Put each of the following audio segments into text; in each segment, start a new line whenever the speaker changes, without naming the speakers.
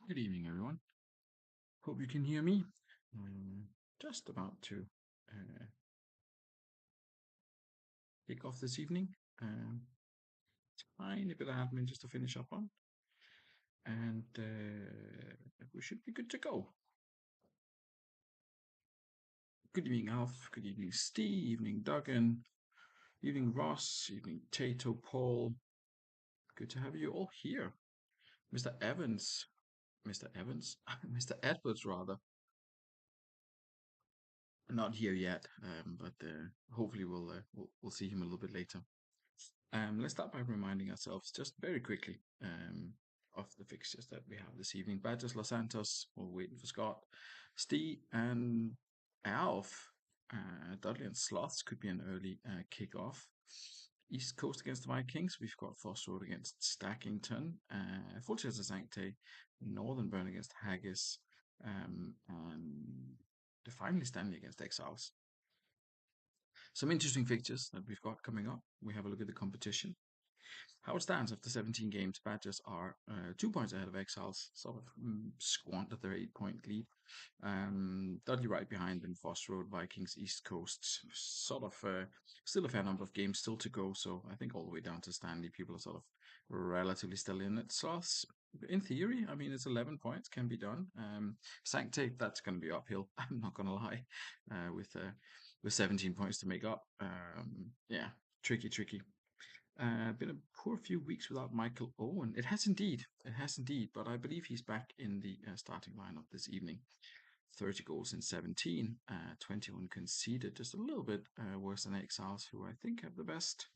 Good evening, everyone. Hope you can hear me. I'm just about to uh, kick off this evening. Um, Tiny bit of admin just to finish up on, and we should be good to go. Good evening, Alf. Good evening, Steve. Evening, Duggan. Evening, Ross. Evening, Tato, Paul. Good to have you all here. Mr. Evans. Mr. Evans? Mr. Edwards, rather. Not here yet, but hopefully we'll see him a little bit later. Let's start by reminding ourselves just very quickly of the fixtures that we have this evening. Badgers, Los Santos, we're waiting for Scott, Steve, and Alf. Dudley and Sloths could be an early kickoff. East Coast against the Vikings. We've got Foss Road against Stackington. Fulchester Sancte, Northern Burn against Haggis, and finally Stanley against Exiles. Some interesting fixtures that we've got coming up. We have a look at the competition. How it stands after 17 games, Badgers are 2 points ahead of Exiles, sort of squandered their 8 point lead. Dudley right behind them, Foss Road, Vikings, East Coast, sort of still a fair number of games still to go. So I think all the way down to Stanley, people are sort of relatively still in it. Sloths, in theory, I mean, it's 11 points, can be done. Sancte, that's going to be uphill, I'm not going to lie, with 17 points to make up. Yeah, tricky. Been a poor few weeks without Michael Owen. It has indeed. It has indeed. But I believe he's back in the starting lineup this evening. 30 goals in 17, 21 conceded. Just a little bit worse than Exiles, who I think have the best,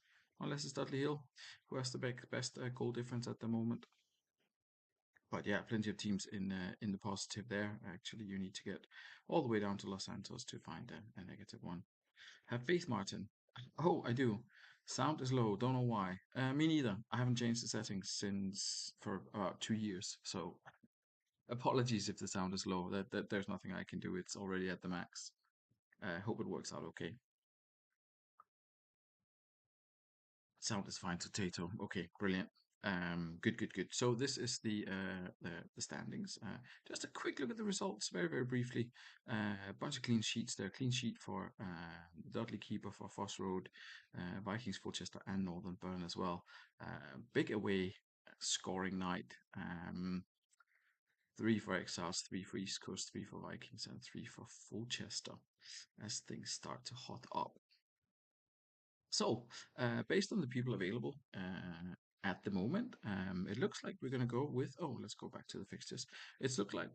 unless it's Dudley Hill, who has the best goal difference at the moment. But yeah, plenty of teams in the positive there. Actually, you need to get all the way down to Los Santos to find a negative one. Have faith, Martin. Oh, I do. Sound is low. Don't know why. Me neither. I haven't changed the settings since for about 2 years. So apologies if the sound is low. That there's nothing I can do. It's already at the max. Hope it works out okay. Sound is fine to Tato. Okay, brilliant. Good. So this is the standings. Just a quick look at the results, very briefly. A bunch of clean sheets there. Clean sheet for Dudley keeper for Foss Road, Vikings, Fulchester, and Northern Burn as well. Big away scoring night. 3 for Exiles, 3 for East Coast, 3 for Vikings, and 3 for Fulchester as things start to hot up. So, based on the people available at the moment, it looks like we're going to go with. Oh, let's go back to the fixtures.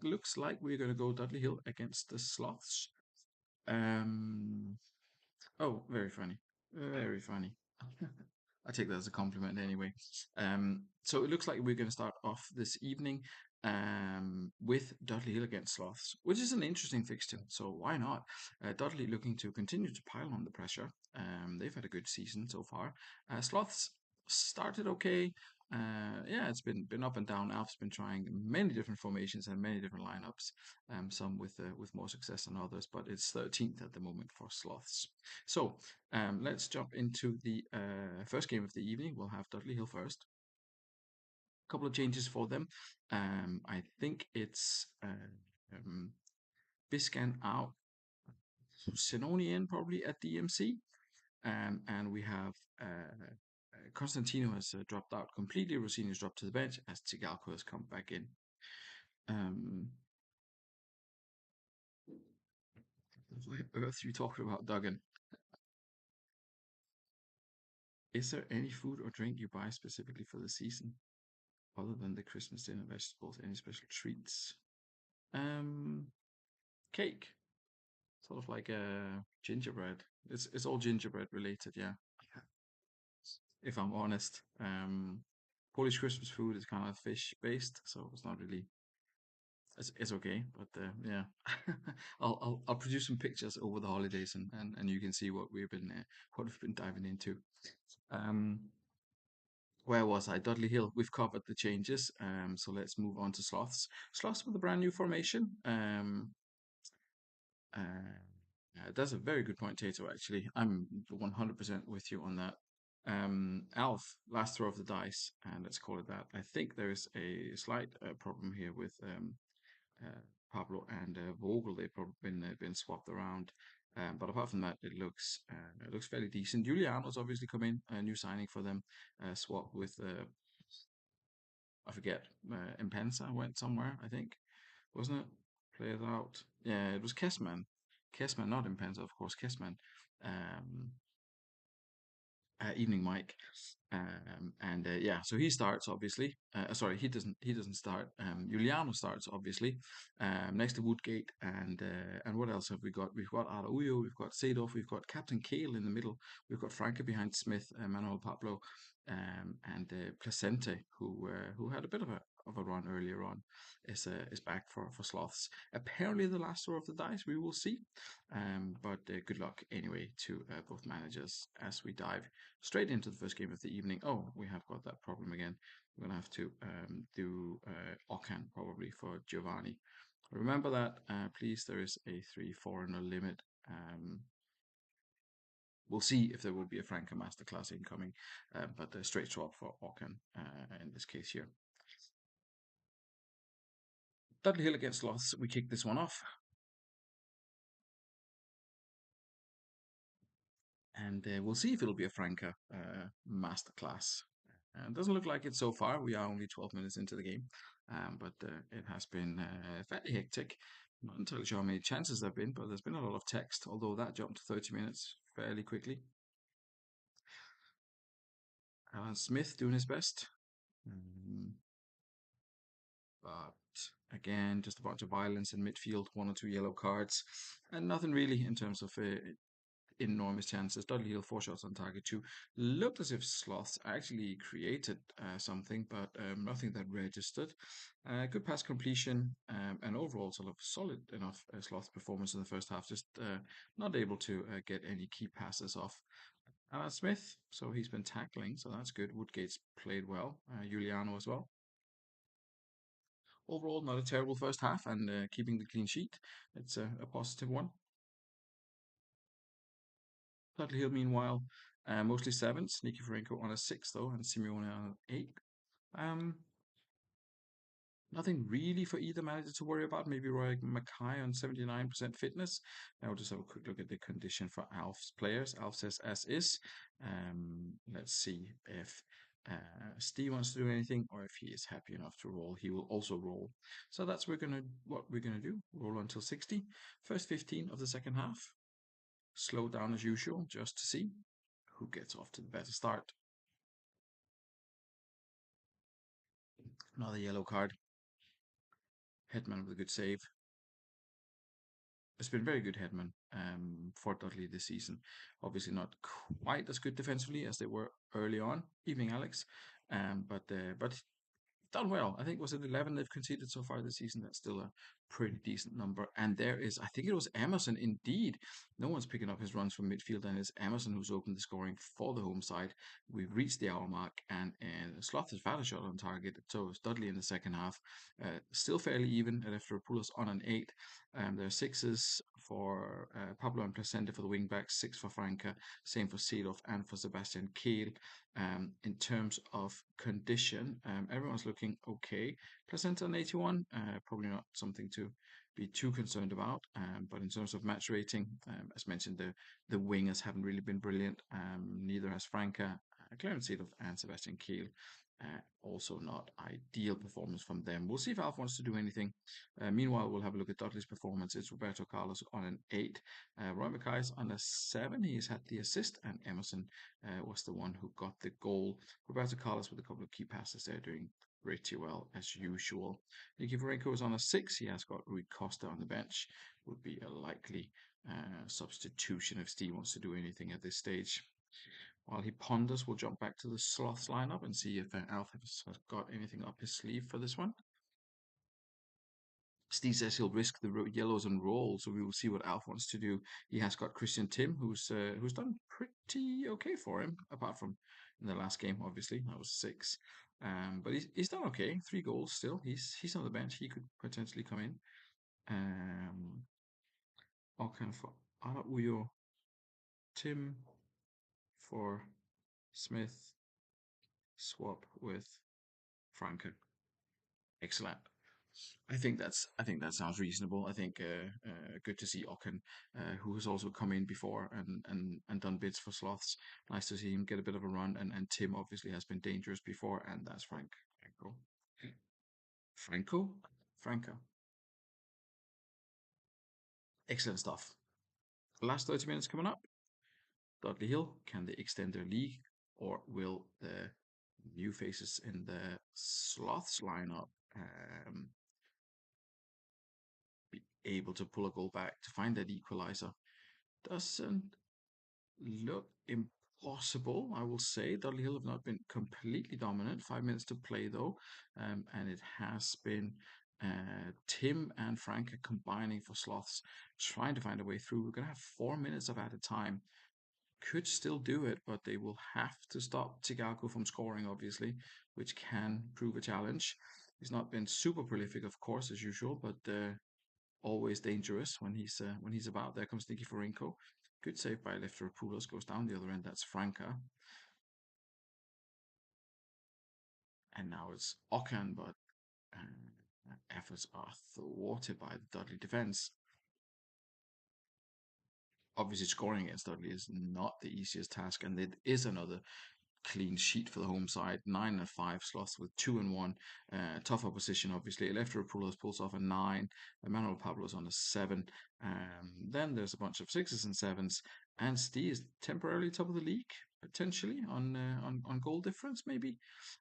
Looks like we're going to go Dudley Hill against the Sloths. Um, oh, very funny, very funny. I take that as a compliment anyway. So it looks like we're going to start off this evening with Dudley Hill against Sloths, which is an interesting fixture. So why not? Dudley looking to continue to pile on the pressure. They've had a good season so far. Sloths started okay. Yeah, it's been up and down. Alf's been trying many different formations and many different lineups. Some with more success than others, but it's 13th at the moment for Sloths. So let's jump into the first game of the evening. We'll have Dudley Hill first. A couple of changes for them. I think it's Biscan out, Senoni in probably at DMC. And we have Constantino has dropped out completely. Rossini's dropped to the bench as Tsigalco has come back in. What earth are you talking about, Duggan? Is there any food or drink you buy specifically for the season, other than the Christmas dinner vegetables? Any special treats? Um, Cake, sort of like a gingerbread. It's all gingerbread related, yeah. If I'm honest, Polish Christmas food is kind of fish based, so it's not really. It's okay, but yeah, I'll produce some pictures over the holidays, and you can see what we've been diving into. Um, where was I? Dudley Hill. We've covered the changes. So let's move on to Sloths. Sloths with a brand new formation. That's a very good point, Tato. Actually, I'm 100% with you on that. Alf, last throw of the dice, and let's call it that. I think there's a slight problem here with uh, Pablo and Vogel. They've probably been swapped around. But apart from that, it looks fairly decent. Juliano's obviously come in, a new signing for them. Swap with I forget. Impensa went somewhere, I think, wasn't it? Play it out. Yeah, it was Kessman. Kessman, not Impensa, of course. Kessman. Um, Evening Mike. And yeah, so he starts obviously. Sorry, he doesn't. He doesn't start. Juliano starts obviously next to Woodgate, and what else have we got? We've got Araujo, we've got Sadov, we've got Captain Kale in the middle, we've got Franca behind Smith, Manuel Pablo, and Placente, who had a bit of a run earlier on, is back for Sloths. Apparently, the last throw of the dice. We will see. But good luck anyway to both managers as we dive straight into the first game of the evening. Oh, we have got that problem again. We're gonna have to do Okan probably for Giovanni. Remember that, please. There is a 3 foreigner limit. We'll see if there will be a Franca Masterclass incoming, but a straight swap for Okan in this case here. Dudley Hill against Sloths. We kick this one off. And we'll see if it'll be a Franca masterclass. It doesn't look like it so far. We are only 12 minutes into the game, but it has been fairly hectic. Not entirely sure how many chances there have been, but there's been a lot of text, although that jumped to 30 minutes fairly quickly. Alan Smith doing his best. But again, just a bunch of violence in midfield, 1 or 2 yellow cards, and nothing really in terms of enormous chances. Dudley Hill 4 shots on target too. Looked as if Sloths actually created something, but nothing that registered. Good pass completion, and overall sort of solid enough Sloths performance in the first half. Just not able to get any key passes off. Alan Smith, so he's been tackling, so that's good. Woodgate's played well. Juliano as well. Overall, not a terrible first half, and keeping the clean sheet. It's a positive one. Dudley Hill, meanwhile, mostly sevens. Nikiforenko on a 6, though, and Simeone on an 8. Um, Nothing really for either manager to worry about. Maybe Roy Mackay on 79% fitness. Now we'll just have a quick look at the condition for Alf's players. Alf says as is. Let's see if Steve wants to do anything, or if he is happy enough to roll. He will also roll. So that's what we're gonna do. Roll until 60. First 15 of the second half. Slow down as usual, just to see who gets off to the better start. Another yellow card. Headman with a good save. It's been very good Headman for Dudley this season. Obviously not quite as good defensively as they were early on. Evening, Alex. But done well. I think was it 11 they've conceded so far this season. That's still a pretty decent number. And there is, I think it was Emerson indeed. No one's picking up his runs from midfield, and it's Emerson who's opened the scoring for the home side. We've reached the hour mark, and Sloth has had a shot on target. So is Dudley in the second half. Still fairly even. And after pull us on an 8. There are sixes for Pablo and Placenta for the wing backs, 6 for Franca, same for Seedorf and for Sebastian Kehl. In terms of condition, everyone's looking okay. Placenta on 81, probably not something to be too concerned about. But in terms of match rating, as mentioned, the wingers haven't really been brilliant. Neither has Franca, Clarence Seedorf, and Sebastian Kehl. Also not ideal performance from them. We'll see if Alf wants to do anything. Meanwhile, we'll have a look at Dudley's performance. It's Roberto Carlos on an 8. Roy Mackay's on a 7. He's had the assist, and Emerson was the one who got the goal. Roberto Carlos with a couple of key passes there, doing pretty well as usual. Nikiforenko is on a 6. He has got Rui Costa on the bench. Would be a likely substitution if Steve wants to do anything at this stage. While he ponders, we'll jump back to the Sloths lineup and see if Alf has got anything up his sleeve for this one. Steve says he'll risk the yellows and roll, so we will see what Alf wants to do. He has got Christian Tim, who's done pretty okay for him, apart from in the last game, obviously that was 6. But he's done okay. 3 goals still. He's on the bench. He could potentially come in. All kind of for Araujo, Tim for Smith swap with Franken. Excellent. I think that sounds reasonable. I think good to see Ocken, who has also come in before and done bits for Sloths. Nice to see him get a bit of a run. And Tim obviously has been dangerous before, and that's Franco. Franco? Franco. Excellent stuff. Last 30 minutes coming up. Dudley Hill, can they extend their league, or will the new faces in the Sloths lineup be able to pull a goal back to find that equalizer? Doesn't look impossible, I will say. Dudley Hill have not been completely dominant. 5 minutes to play though, and it has been Tim and Frank combining for Sloths, trying to find a way through. We're going to have 4 minutes of added time. Could still do it, but they will have to stop Tigaku from scoring, obviously, which can prove a challenge. He's not been super prolific, of course, as usual, but always dangerous when he's about. There comes Nicky Forenko. Good save by Lefter Poulos, goes down the other end. That's Franca. And now it's Okan, but efforts are thwarted by the Dudley defense. Obviously, scoring against Dudley is not the easiest task, and it is another clean sheet for the home side. 9 and 5 slots with 2 and 1. Tough opposition, obviously. Electropoulos pulls off a 9. Emmanuel Pablos on a 7. Then there's a bunch of 6s and 7s. And Stee is temporarily top of the league, potentially, on goal difference, maybe.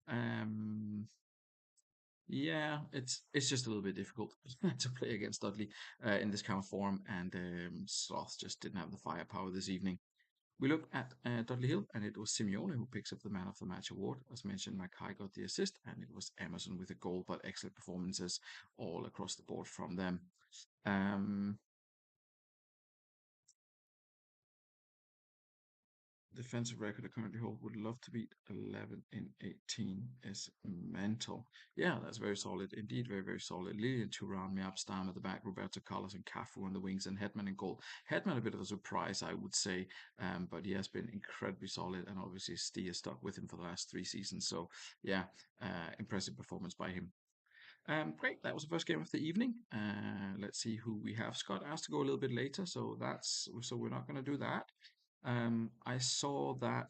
Um, yeah, it's just a little bit difficult to play against Dudley in this kind of form, and Sloth just didn't have the firepower this evening. We look at Dudley Hill, and it was Simeone who picks up the Man of the Match award. As mentioned, Mackay got the assist, and it was Emerson with a goal, but excellent performances all across the board from them. Um, Defensive record I currently hold, would love to beat 11 in 18 is mental. Yeah, that's very solid. Indeed, very, very solid. Lilian Thuram, Miap Stam at the back, Roberto Carlos and Cafu on the wings, and Hetman in goal. Hetman a bit of a surprise, I would say, but he has been incredibly solid, and obviously Stee has stuck with him for the last 3 seasons. So, yeah, impressive performance by him. Great, that was the first game of the evening. Let's see who we have. Scott asked to go a little bit later, so we're not going to do that. I saw that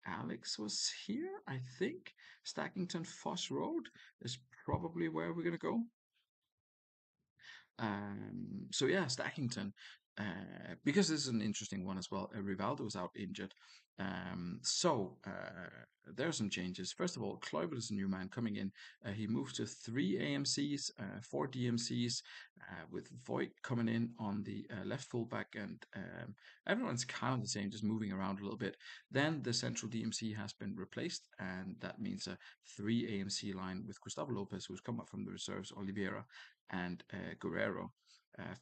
Alex was here, I think. Stackington Foss Road is probably where we're going to go. So yeah, Stackington. Because this is an interesting one as well. Rivaldo was out injured. There are some changes. First of all, Kluivert is a new man coming in. He moved to 3 AMCs, 4 DMCs, with Voigt coming in on the left fullback, and everyone's kind of the same, just moving around a little bit. Then the central DMC has been replaced, and that means a 3 AMC line with Gustavo Lopez, who's come up from the reserves, Oliveira, and Guerrero,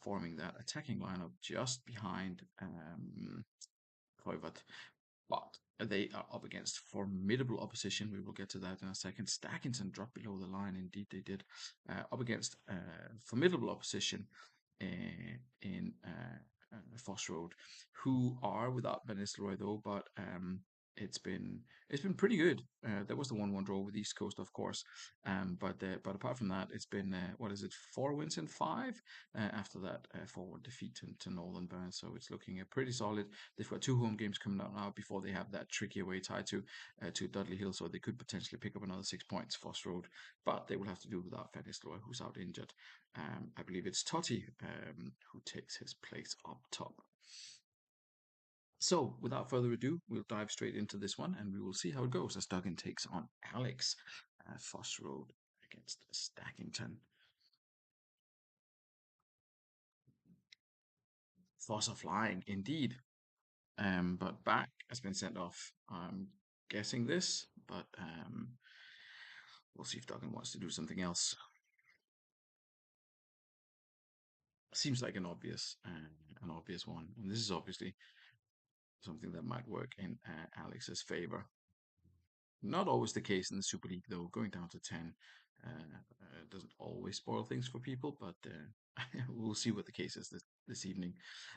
forming that attacking lineup just behind Kluivert. But they are up against formidable opposition. We will get to that in a second. Stackington dropped below the line. Indeed, they did. Up against formidable opposition in Foss Road, who are without Ben Nistelrooy though, but it's been it's been pretty good. There was the 1-1 draw with East Coast, of course, but apart from that, it's been what is it, 4 wins in 5 after that 4-1 defeat to Northern Burns. So it's looking pretty solid. They've got 2 home games coming up now before they have that tricky away tie to Dudley Hill, so they could potentially pick up another 6 points. Foss Road, but they will have to do without Ben Nistelrooy, who's out injured. I believe it's Totti who takes his place up top. So, without further ado, we'll dive straight into this one, and we will see how it goes as Duggan takes on Alex. Foss Road against Stackington. Foss are flying, indeed. But back has been sent off. I'm guessing this, but we'll see if Duggan wants to do something else. Seems like an obvious one, and this is obviously something that might work in Alex's favor. Not always the case in the Super League, though. Going down to 10 doesn't always spoil things for people, but we'll see what the case is this evening.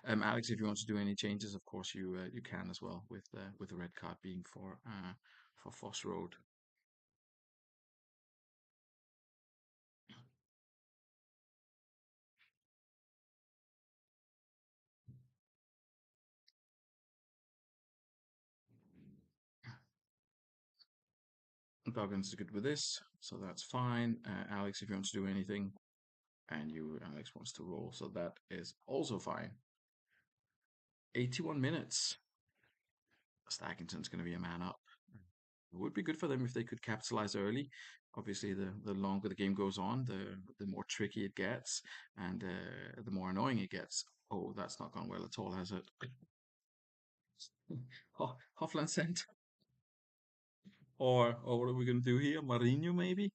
Alex, if you want to do any changes, of course you can as well with the red card being for Foss Road. Goggins is good with this, so that's fine. Alex, if you want to do anything, and Alex wants to roll, so that is also fine. 81 minutes. Stackington's going to be a man up. It would be good for them if they could capitalize early. Obviously, the longer the game goes on, the more tricky it gets, and the more annoying it gets. Oh, that's not gone well at all, has it? Hoffland sent, or what are we going to do here? Marinho maybe?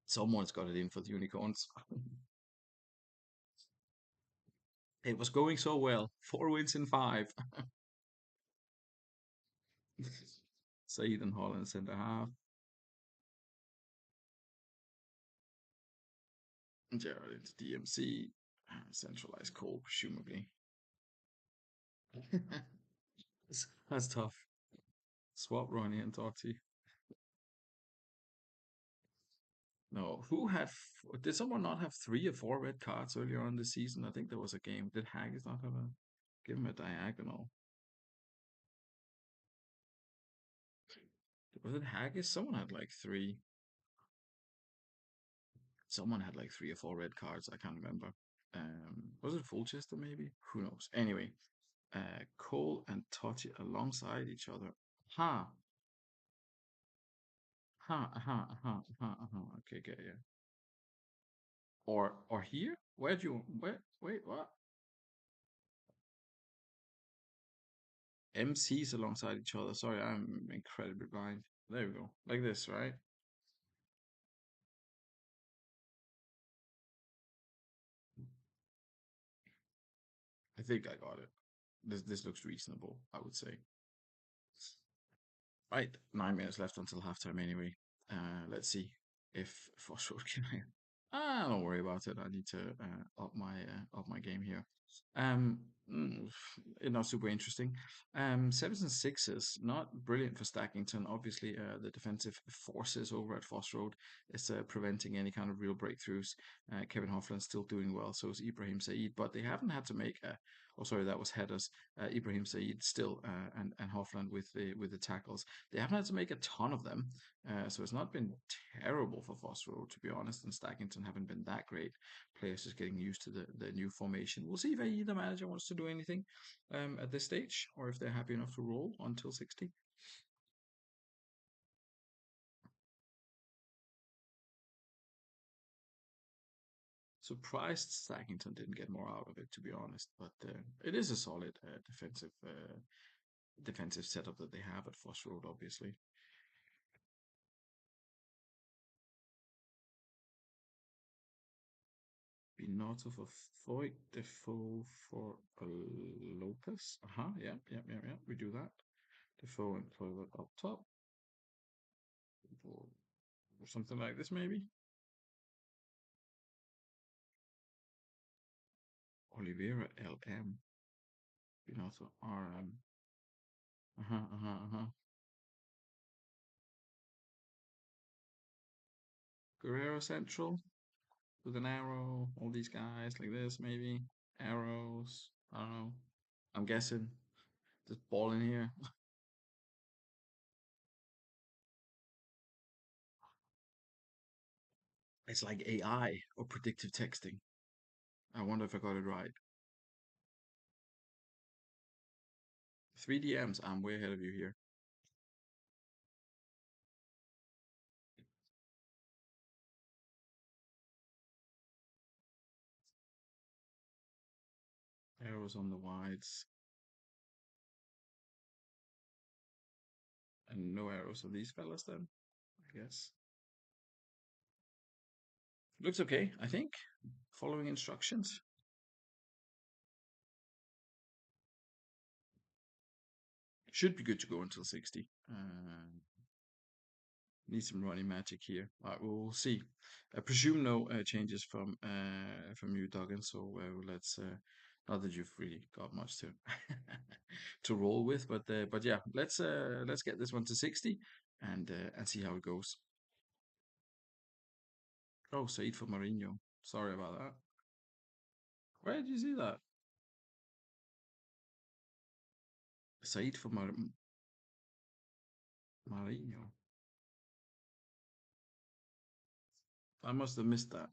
Someone's got it in for the unicorns. It was going so well. 4 wins in five. Said and Holland centre half. Gerald into DMC. Centralized call, presumably. That's tough. Swap Ronnie and Totti. No, did someone not have 3 or 4 red cards earlier on this season? I think there was a game. Did Haggis not have a give him a diagonal? Was it Haggis? Someone had like three. Someone had like 3 or 4 red cards. I can't remember. Was it Fulchester maybe? Who knows? Anyway, Cole and Totti alongside each other. Ha ha ha ha ha ha. Okay, okay, yeah. Or here? Where'd you wait, what? MCs alongside each other. Sorry, I'm incredibly blind. There we go. Like this, right? I think I got it. This looks reasonable, I would say. Right, 9 minutes left until halftime anyway. Let's see if Fossroad can. Don't worry about it. I need to up my game here. Um, mm, Not super interesting. Sevens and sixes, not brilliant for Stackington. Obviously, the defensive forces over at Foss Road is preventing any kind of real breakthroughs. Kevin Hoffland's still doing well, so is Ibrahim Saeed, but they haven't had to make a. Oh, sorry, that was headers. Ibrahim Saeed still and Hoffland with the tackles. They haven't had to make a ton of them, so it's not been terrible for Foss Road, to be honest. And Stackington haven't been that great. Players just getting used to the new formation. We'll see if the manager wants to do anything at this stage, or if they're happy enough to roll until 60. Surprised Stackington didn't get more out of it, to be honest. But it is a solid defensive setup that they have at Foss Road, obviously. Binotto for Foyt, Defoe for Lopez. Uh-huh, yeah. We do that. Defoe and Toilet up top. Or something like this, maybe. Oliveira LM. Binotto RM. Uh-huh. Guerrero Central with an arrow. All these guys like this, maybe. Arrows. I don't know. I'm guessing. Just ball in here. It's like AI or predictive texting. I wonder if I got it right. 3 DMs. I'm way ahead of you here. Arrows on the wides. And no arrows of these fellas then, I guess. Looks okay, I think. Following instructions. Should be good to go until 60. Need some running magic here. All right, we'll see. I presume no changes from you, Duggan. So let's not that you've really got much to to roll with, but yeah, let's get this one to 60 and see how it goes. Oh, Said for Mourinho. Sorry about that. Where did you see that? Said for Mourinho. I must have missed that.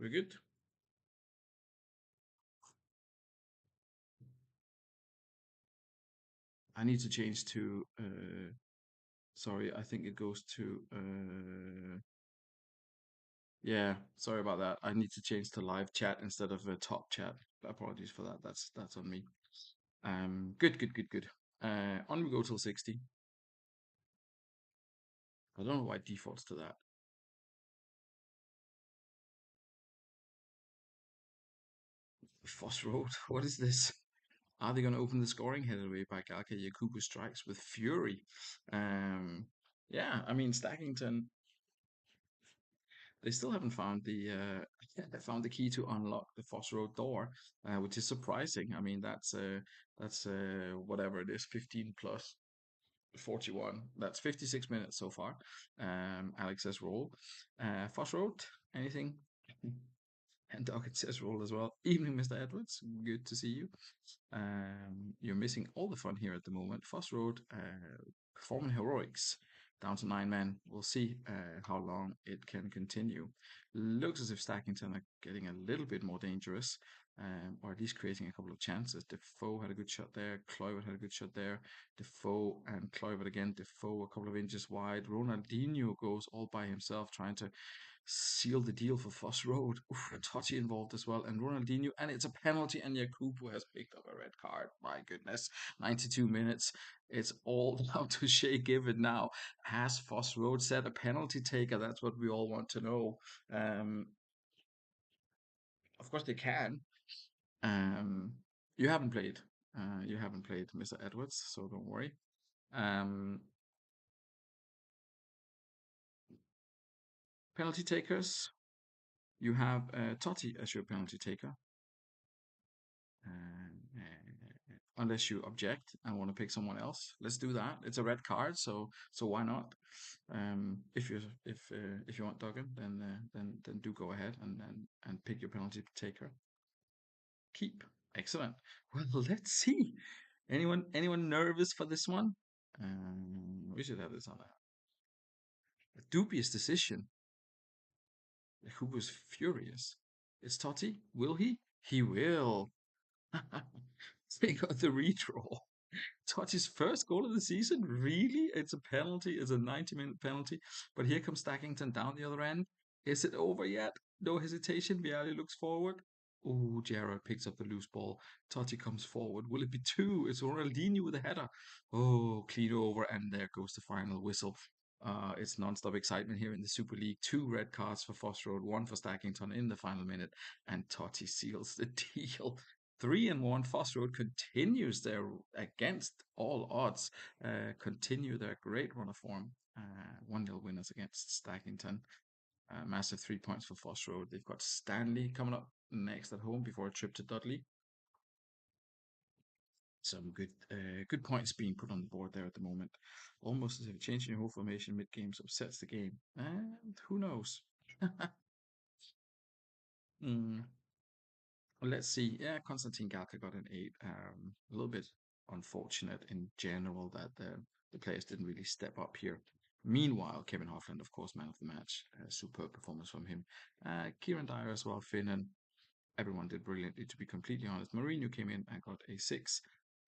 We're good. I need to change to. Sorry, I think it goes to. Yeah, sorry about that. I need to change to live chat instead of top chat. Apologies for that. That's on me. Good, good, good, good. On we go till 60. I don't know why it defaults to that. Foss Road. What is this? Are they going to open the scoring headed away by Galka Yakubu strikes with fury? Um, yeah, I mean Stackington. They still haven't found the they found the key to unlock the Foss Road door, which is surprising. I mean that's whatever it is, 15 plus 41. That's 56 minutes so far. Alex's roll. Foss Road, anything? And Doggett says roll as well. Evening, Mr. Edwards. Good to see you. You're missing all the fun here at the moment. Foss Road, performing heroics, down to 9 men. We'll see how long it can continue. Looks as if Stackington are getting a little bit more dangerous, or at least creating a couple of chances. Defoe had a good shot there. Kluivert had a good shot there. Defoe and Kluivert again. Defoe a couple of inches wide. Ronaldinho goes all by himself, trying to seal the deal for Foss Road. Oof, Totti involved as well, and Ronaldinho, and it's a penalty, and Yakubu has picked up a red card. My goodness, 92 minutes. It's all down to Shea Given now. Has Foss Road set a penalty taker? That's what we all want to know. Um, of course they can. Um, you haven't played. You haven't played, Mr. Edwards, so don't worry. Um, Penalty takers. You have Totti as your penalty taker. Unless you object and want to pick someone else, let's do that. It's a red card, so why not? If you want Duggan, then do go ahead and pick your penalty taker. Keep. Excellent. Well, let's see. Anyone nervous for this one? We should have this on a dubious decision. Who was furious? It's Totti. Will he? He will. They got the redraw. Totti's first goal of the season? Really? It's a penalty. It's a 90-minute penalty. But here comes Stackington down the other end. Is it over yet? No hesitation. Vialli looks forward. Oh, Gerrard picks up the loose ball. Totti comes forward. Will it be two? It's Ronaldinho with a header. Oh, clean over, and there goes the final whistle. It's non-stop excitement here in the Super League. Two red cards for Foss Road, one for Stackington in the final minute, and Totti seals the deal. 3-1. Foss Road continues their, against all odds, continue their great run of form. 1-0 winners against Stackington. Massive 3 points for Foss Road. They've got Stanley coming up next at home before a trip to Dudley. Some good points being put on the board there at the moment. Almost as if changing your whole formation mid games upsets the game. And who knows? Mm, let's see. Yeah, Konstantin Galka got an 8. A little bit unfortunate in general that the players didn't really step up here. Meanwhile, Kevin Hoffland, of course, man of the match. Superb performance from him. Kieran Dyer as well, Finn, and everyone did brilliantly, to be completely honest. Mourinho came in and got a 6.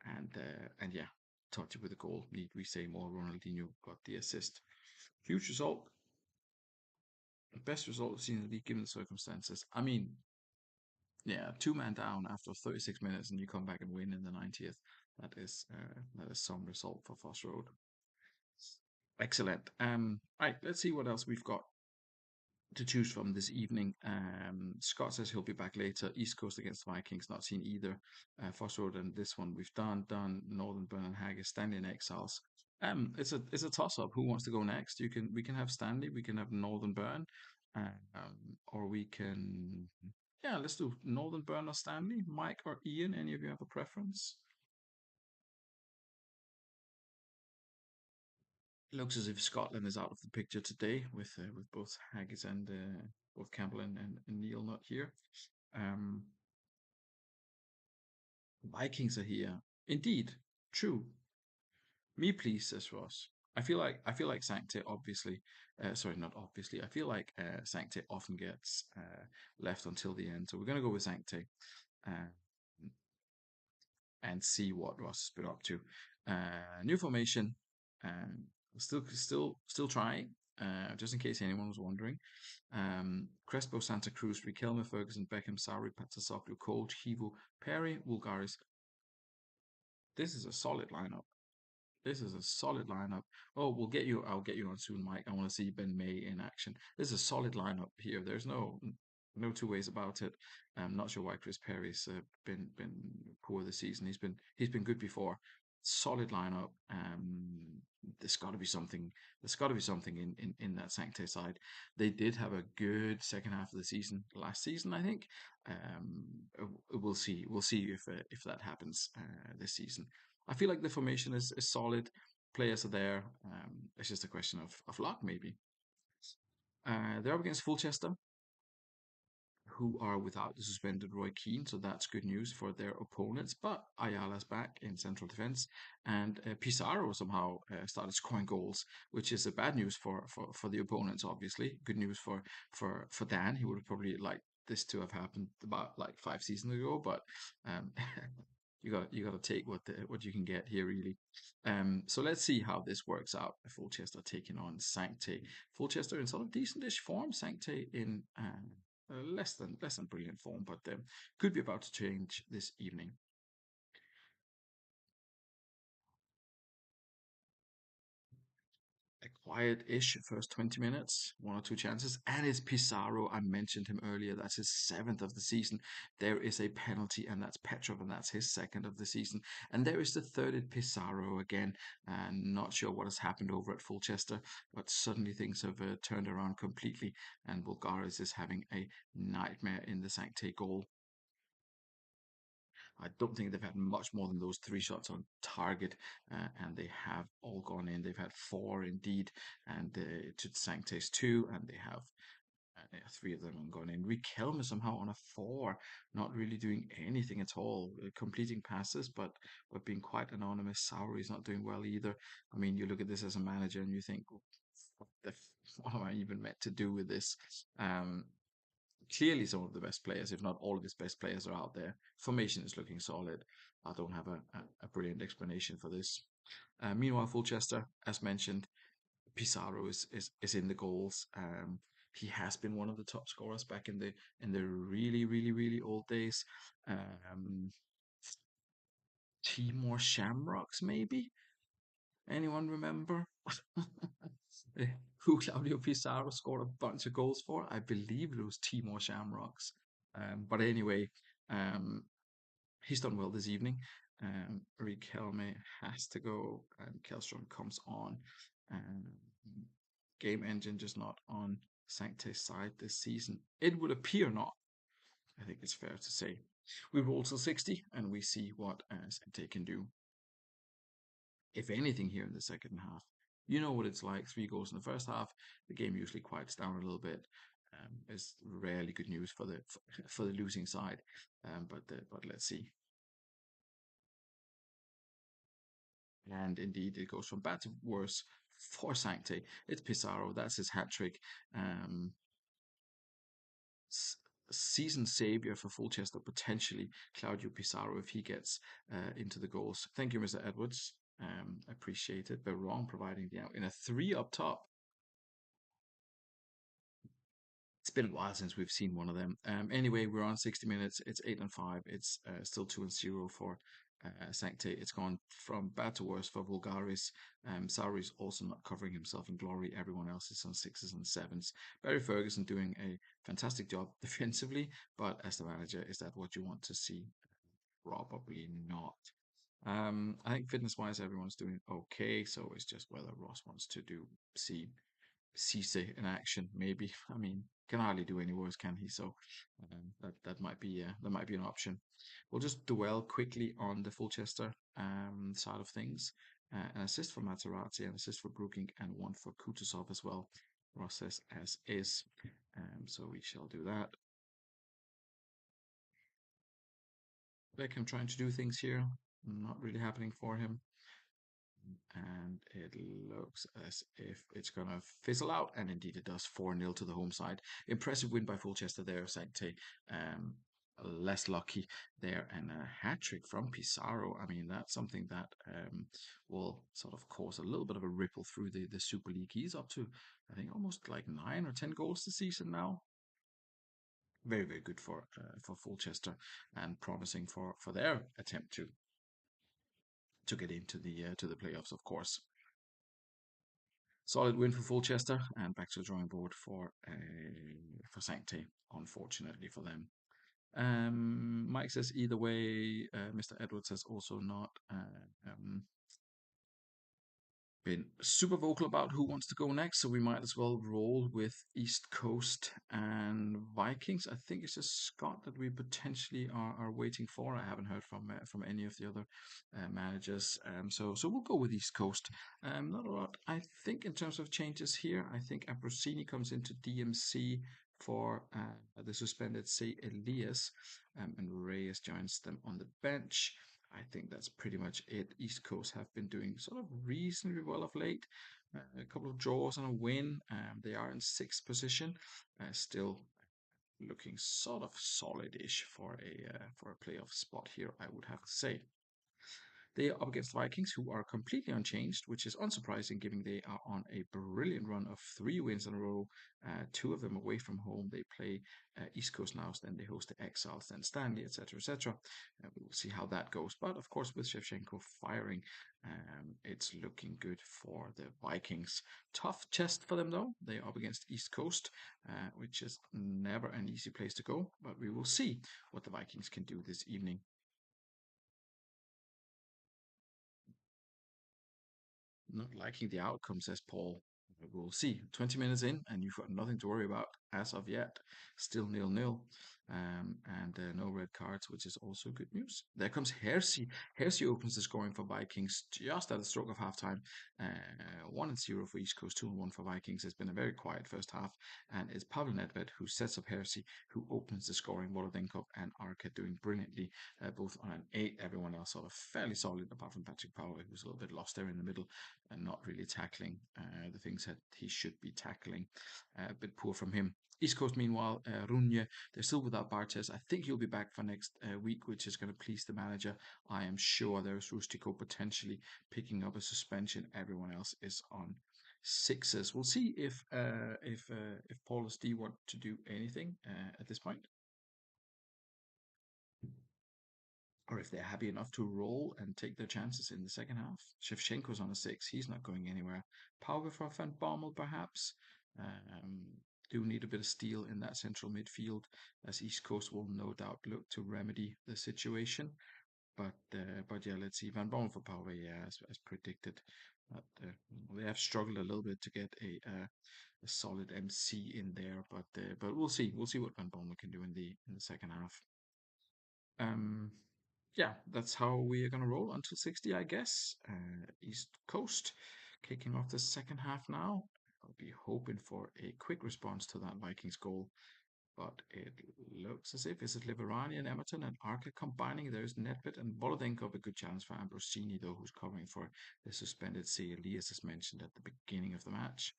And yeah, Totti with a goal. Need we say more? Ronaldinho got the assist. Huge result. Best result of season league given the circumstances. I mean, yeah, 2 man down after 36 minutes and you come back and win in the 90th. That is some result for Foss Road. Excellent. Right, let's see what else we've got. to choose from this evening. Scott says he'll be back later. East Coast against Vikings, not seen either. Foss Road and this one we've done. Northern Burn and Haggis, Stanley and Exiles. It's a toss up. Who wants to go next? We can have Stanley, we can have Northern Burn, or we can yeah, let's do Northern Burn or Stanley. Mike or Ian, any of you have a preference? It looks as if Scotland is out of the picture today, with both Haggis and both Campbell and Neil not here. Um, Vikings are here. Indeed, true. Me please, says Ross. I feel like Sancte obviously, sorry, not obviously. I feel like Sancte often gets left until the end, so we're gonna go with Sancte uh, and see what Ross has been up to. New formation. Still trying. Just in case anyone was wondering. Crespo, Santa Cruz, Riquelme, Ferguson, Beckham, Sarri, Patasoglu, Cole, Chivo, Perry, Vulgaris. This is a solid lineup. This is a solid lineup. Oh, we'll get you. I'll get you on soon, Mike. I want to see Ben May in action. This is a solid lineup here. There's no two ways about it. I'm not sure why Chris Perry's been poor this season. He's been good before. Solid lineup. There's got to be something. There's got to be something in that Sancte side. They did have a good second half of the season last season, I think. We'll see. We'll see if that happens this season. I feel like the formation is solid. Players are there. It's just a question of luck, maybe. They're up against Fulchester, who are without the suspended Roy Keane, so that's good news for their opponents. But Ayala's back in central defense, and Pizarro somehow started scoring goals, which is a bad news for the opponents. Obviously, good news for Dan. He would have probably liked this to have happened about like 5 seasons ago, but um, you got to take what you can get here, really. So let's see how this works out. Fulchester taking on Sancte. Fulchester in sort of decentish form. Sancte in less than brilliant form, but could be about to change this evening. A quiet-ish first 20 minutes, one or two chances, and it's Pizarro. I mentioned him earlier. That's his seventh of the season. There is a penalty, and that's Petrov, and that's his second of the season. And there is the third at Pizarro again. Not sure what has happened over at Fulchester, but suddenly things have turned around completely, and Bulgaris is having a nightmare in the Sancte goal. I don't think they've had much more than those three shots on target, and they have all gone in. They've had four indeed, and to Sanctes two, and they have three of them have gone in. Riquelme somehow on a four, not really doing anything at all, completing passes, but being quite anonymous. Sauri is not doing well either. I mean, you look at this as a manager and you think, what am I even meant to do with this? Um, Clearly some of the best players, if not all of his best players, are out there. Formation is looking solid. I don't have a brilliant explanation for this. Meanwhile, Fulchester, as mentioned, Pizarro is in the goals. He has been one of the top scorers back in the really really really old days. Um, Timor Shamrocks, maybe. Anyone remember? Who Claudio Pizarro scored a bunch of goals for? I believe it was Timor Shamrocks. But anyway, um, he's done well this evening. Riquelme has to go, and Kellstrom comes on. Um, Game engine just not on Sancte's side this season. It would appear not. I think it's fair to say. We roll to 60 and we see what Sancte can do, if anything, here in the second half. You know what it's like. 3 goals in the first half. The game usually quiets down a little bit. It's rarely good news for the losing side. But let's see. And indeed, it goes from bad to worse for Sancte. It's Pizarro. That's his hat trick. Um, Season savior for Fulchester, potentially Claudio Pizarro, if he gets into the goals. Thank you, Mr. Edwards. Appreciate it. But wrong providing the out in a 3 up top. It's been a while since we've seen one of them. Anyway, we're on 60 minutes. It's 8-5. It's still 2-0 for Sancte. It's gone from bad to worse for Vulgaris. Sauri's also not covering himself in glory. Everyone else is on sixes and sevens. Barry Ferguson doing a fantastic job defensively, but as the manager, is that what you want to see? Probably not. I think fitness wise, everyone's doing okay. So it's just whether Ross wants to do see Cisse in action. Maybe. I mean, can hardly do any worse, can he? So that might be an option. We'll just dwell quickly on the Fulchester side of things. An assist for Materazzi, an assist for Brooking, and one for Kutusov as well. Ross says as is. So we shall do that. Beckham trying to do things here. Not really happening for him. And it looks as if it's going to fizzle out, and indeed it does. 4-0 to the home side. Impressive win by Fulchester there, Sancte. Um, less lucky there, and a hat trick from Pizarro. I mean, that's something that will sort of cause a little bit of a ripple through the Super League. He's up to, I think, almost like 9 or 10 goals this season now. Very, very good for Fulchester, and promising for their attempt to get into the to the playoffs, of course. Solid win for Fulchester, and back to the drawing board for Sancte, unfortunately for them. Mike says either way. Mr. Edwards has also not been super vocal about who wants to go next, so we might as well roll with East Coast and Vikings. I think it's just Scott that we potentially are waiting for. I haven't heard from any of the other managers, so we'll go with East Coast. Not a lot, I think, in terms of changes here. I think Ambrosini comes into DMC for the suspended C. Elias, and Reyes joins them on the bench. I think that's pretty much it. East Coast have been doing sort of reasonably well of late. A couple of draws and a win. They are in sixth position, still looking sort of solid-ish for a playoff spot here, I would have to say. They are up against Vikings, who are completely unchanged, which is unsurprising given they are on a brilliant run of 3 wins in a row, 2 of them away from home. They play East Coast now, then they host the Exiles, then Stanley, etc., etc. We'll see how that goes. But of course, with Shevchenko firing, it's looking good for the Vikings. Tough test for them, though. They are up against East Coast, which is never an easy place to go. But we will see what the Vikings can do this evening. Not liking the outcome, says Paul. We'll see. 20 minutes in, and you've got nothing to worry about as of yet. Still 0-0. And no red cards, which is also good news. There comes Hersey. Hersey opens the scoring for Vikings just at the stroke of halftime. 1-0 for East Coast, 2-1 for Vikings. It's been a very quiet first half, and it's Pavel Nedved who sets up Hersey, who opens the scoring. Volodenkov and Arca doing brilliantly, both on an 8. Everyone else sort of fairly solid, apart from Patrick Power, who's a little bit lost there in the middle and not really tackling the things that he should be tackling. A bit poor from him. East Coast, meanwhile, Runje, they're still without Bartes. I think he'll be back for next week, which is going to please the manager. I am sure there's Rustico potentially picking up a suspension. Everyone else is on sixes. We'll see if Paulus D want to do anything at this point, or if they're happy enough to roll and take their chances in the second half. Shevchenko's on a 6. He's not going anywhere. Power for Van Bommel, perhaps. Um, do need a bit of steel in that central midfield, as East Coast will no doubt look to remedy the situation. But yeah, let's see. Van Bommel for Power, yeah, as predicted. But, they have struggled a little bit to get a solid MC in there, but we'll see. We'll see what Van Bommel can do in the second half. Um, yeah, that's how we are going to roll until 60, I guess. East Coast kicking off the second half now. I'll be hoping for a quick response to that Vikings goal, but it looks as if is it Liverani and Emerton and Arca combining. There's Nedved and Volodenkov, a good chance for Ambrosini, though, who's covering for the suspended C. Elias, as mentioned at the beginning of the match.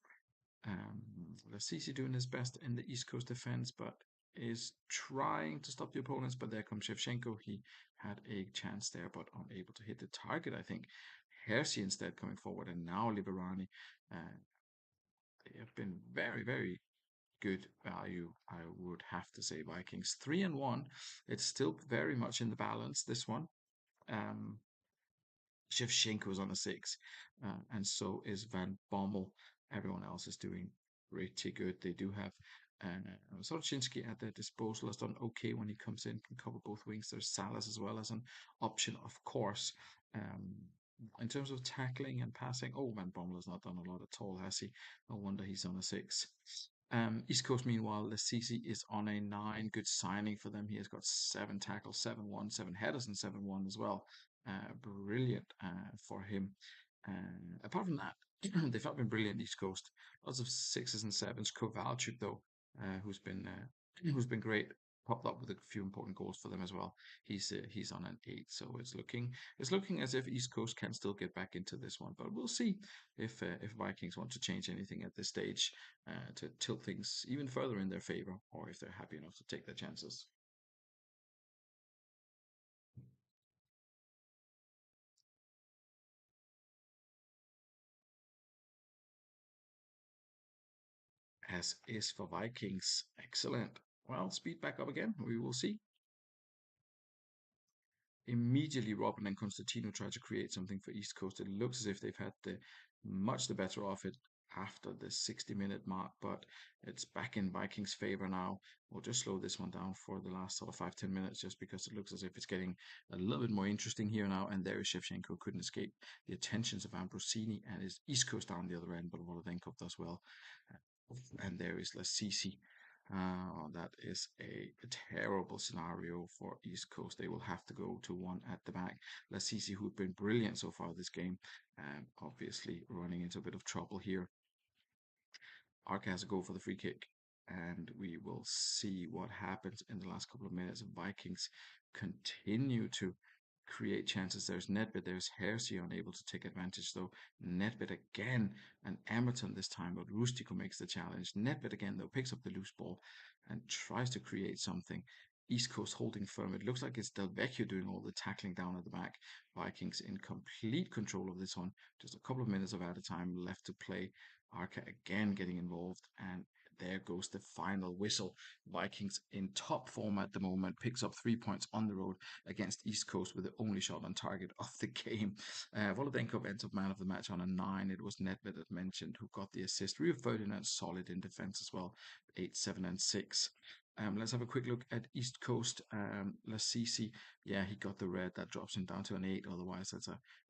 Lassisi doing his best in the East Coast defense, but is trying to stop the opponents. But there comes Shevchenko. He had a chance there, but unable to hit the target, I think. Hersey instead coming forward, and now Liberani. They have been very, very good value, I would have to say. Vikings 3-1. It's still very much in the balance, this one. Um, Shevchenko is on a six, and so is Van Bommel. Everyone else is doing pretty good. They do have Soroczynski at their disposal. Has done okay when he comes in, can cover both wings. There's Salas as well as an option, of course. Um, in terms of tackling and passing, oh, Van Bommel has not done a lot at all, has he? No wonder he's on a six. East Coast, meanwhile, Lasisi is on a nine. Good signing for them. He has got seven tackles, 7-1, seven headers, and 7-1 as well. Brilliant for him. Apart from that, they've not been brilliant East Coast. Lots of sixes and sevens. Kovalchuk, though, who's been great, popped up with a few important goals for them as well. He's on an eight, so it's looking as if East Coast can still get back into this one, but we'll see if Vikings want to change anything at this stage to tilt things even further in their favor, or if they're happy enough to take their chances. As is for Vikings. Excellent. Well, speed back up again. We will see. Immediately, Robin and Constantino try to create something for East Coast. It looks as if they've had the better of it after the 60-minute mark, but it's back in Vikings' favor now. We'll just slow this one down for the last sort of 5-10 minutes, just because it looks as if it's getting a little bit more interesting here now. And there is Shevchenko, couldn't escape the attentions of Ambrosini and his East Coast down the other end, but Volodenkov does well. And there is Lasisi. That is a terrible scenario for East Coast. They will have to go to one at the back. Lasisi, who've been brilliant so far this game, obviously running into a bit of trouble here. Arca has to go for the free kick, and we will see what happens in the last couple of minutes. Vikings continue to create chances. There's Nedved, there's Hersey unable to take advantage though. Nedved again, and Emerton this time, but Rustico makes the challenge. Nedved again though picks up the loose ball and tries to create something. East Coast holding firm. It looks like it's Del Vecchio doing all the tackling down at the back. Vikings in complete control of this one. Just a couple of minutes of added time left to play. Arca again getting involved, and there goes the final whistle. Vikings in top form at the moment, picks up 3 points on the road against East Coast with the only shot on target of the game. Volodenkov ends up man of the match on a nine. It was Nedved that mentioned who got the assist. Rio Ferdinand solid in defense as well, 8, 7, and 6. Let's have a quick look at East Coast. Lasisi, yeah, he got the red. That drops him down to an 8. Otherwise,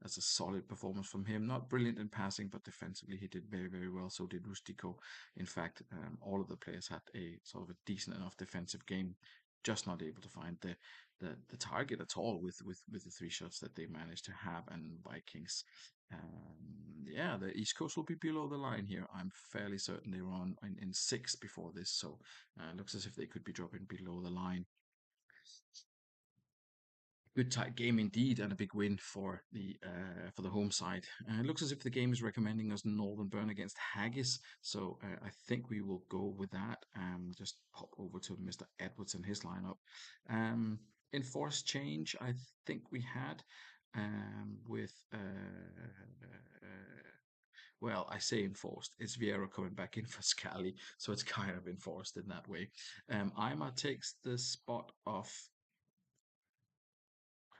that's a solid performance from him. Not brilliant in passing, but defensively he did very, very well. So did Rustico. In fact, all of the players had a sort of a decent enough defensive game, just not able to find the target at all with the three shots that they managed to have. And Vikings, yeah, the East Coast will be below the line here. I'm fairly certain they were on in six before this, so looks as if they could be dropping below the line. Good tight game indeed, and a big win for the home side. It looks as if the game is recommending us Northern Burn against Haggis, so I think we will go with that. Just pop over to Mr. Edwards and his lineup. Enforced change, I think we had with well, I say enforced. It's Vieira coming back in for Scally, so it's kind of enforced in that way. Ima takes the spot of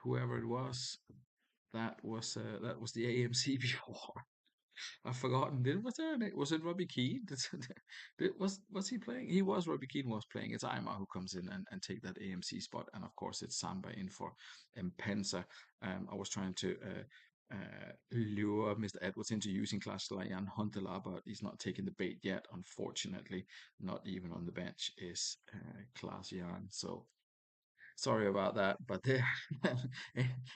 whoever it was. That was the AMC before. I've forgotten. Was it Robbie Keane? Was he playing? He was. Robbie Keane was playing. It's Aymar who comes in and take that AMC spot, and of course it's Samba in for Mpensa. I was trying to lure Mr. Edwards into using Clash Jan Huntela, but he's not taking the bait yet. Unfortunately, not even on the bench is Clash Jan. So sorry about that, but there,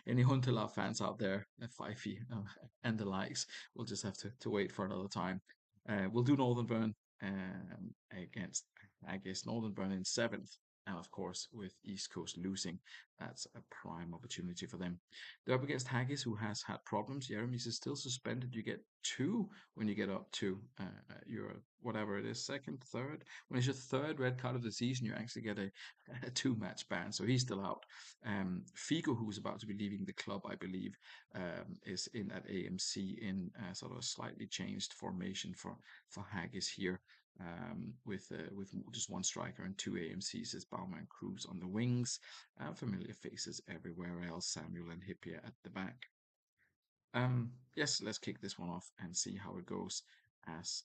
any Huntelaar fans out there, Fifey and the likes, we'll just have to wait for another time. We'll do Northern Burn against, I guess, Northern Burn in seventh. And of course, with East Coast losing, that's a prime opportunity for them. They're up against Haggis, who has had problems. Jeremy's is still suspended. You get two when you get up to your whatever it is, second, third. When it's your third red card of the season, you actually get a two-match ban, so he's still out. Figo, who's about to be leaving the club, I believe, is in at AMC in sort of a slightly changed formation for Haggis here. with just one striker and two AMCs as Bauman and Cruz on the wings, familiar faces everywhere else, Samuel and Hippier at the back. Yes, let's kick this one off and see how it goes. As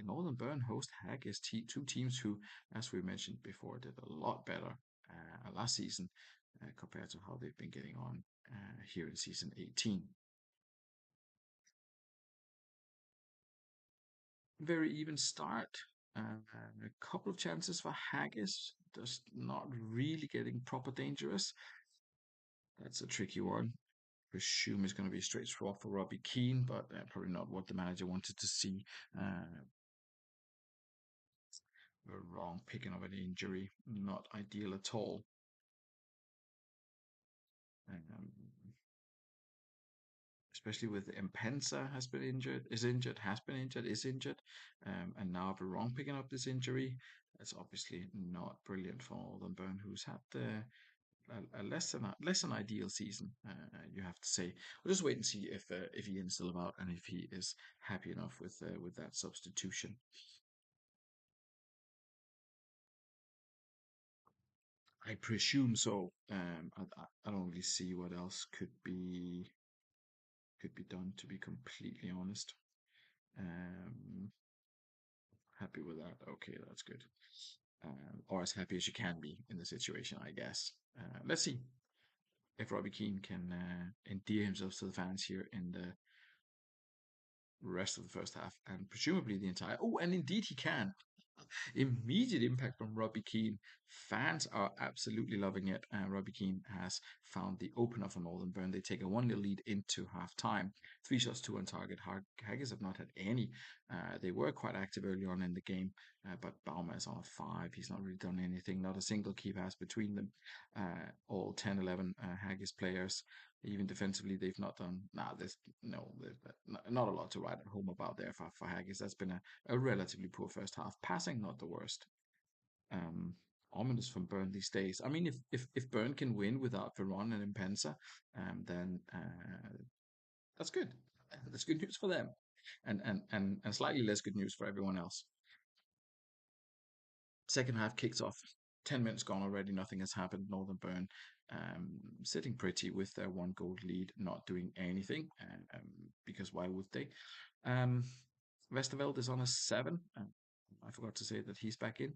Northern Burn host Haggis, two teams who, as we mentioned before, did a lot better last season compared to how they've been getting on here in season 18. Very even start. A couple of chances for Haggis, just not really getting proper dangerous. That's a tricky one. Presume it's going to be a straight swap for Robbie Keane, but probably not what the manager wanted to see. We're wrong picking of an injury, not ideal at all. Um, Especially with Impensa has been injured, is injured, and now we're wrong picking up this injury. That's obviously not brilliant for Northern Burn, who's had a less than ideal season. You have to say. We'll just wait and see if Ian's still about and if he is happy enough with that substitution. I presume so. I don't really see what else could be done. To be completely honest, um, happy with that. Okay, that's good. Or as happy as you can be in the situation, I guess. Let's see if Robbie Keane can endear himself to the fans here in the rest of the first half and presumably the entire. Oh, and indeed he can. Immediate impact from Robbie Keane. Fans are absolutely loving it. Robbie Keane has found the opener for Northern Burn. They take a 1-0 lead into half time. 3 shots, 2 on target. Haggis have not had any. They were quite active early on in the game, but Bauma is on a 5. He's not really done anything. Not a single key pass between them. All 10, 11 Haggis players. Even defensively, they've not done. Nah, there's no, there's not a lot to write home about there for Haggis. That's been a relatively poor first half. Passing, not the worst. Um, Ominous from Burn these days. I mean, if Burn can win without Veron and Impensa, then that's good. That's good news for them, and slightly less good news for everyone else. Second half kicks off. 10 minutes gone already. Nothing has happened. Northern Burn sitting pretty with their 1 goal lead, not doing anything because why would they? Um, Westerveld is on a 7. I forgot to say that he's back in.